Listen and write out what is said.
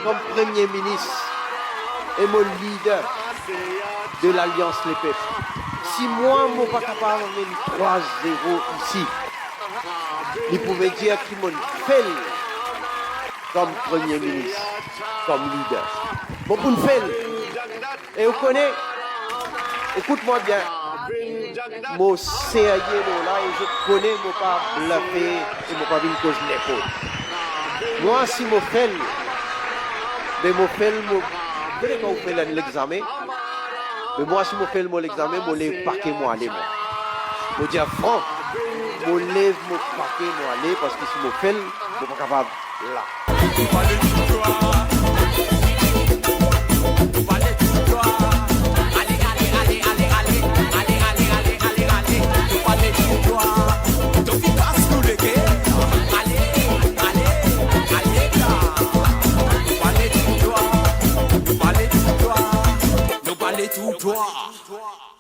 comme Premier ministre et mon leader de l'Alliance Les Peuples. Si moi, je ne suis pas capable de mettre 3-0 ici, il pouvait dire qu'il m'a fait comme Premier ministre, comme leader. Bon, pour nous faire. Et vous connaissez, écoute-moi bien, mon sérieux là, et je connais, mon pas bluffé, et mon pas une cause l'épaule. Moi, si je fais, mais je fais, vous connaissez quand vous faites l'examen, mais moi, si je fais l'examen, je lève paquet, moi, aller, moi. Je dis, franc, je lève mon paquet, moi, aller, parce que si je fais, je ne suis pas capable là. Tout droit.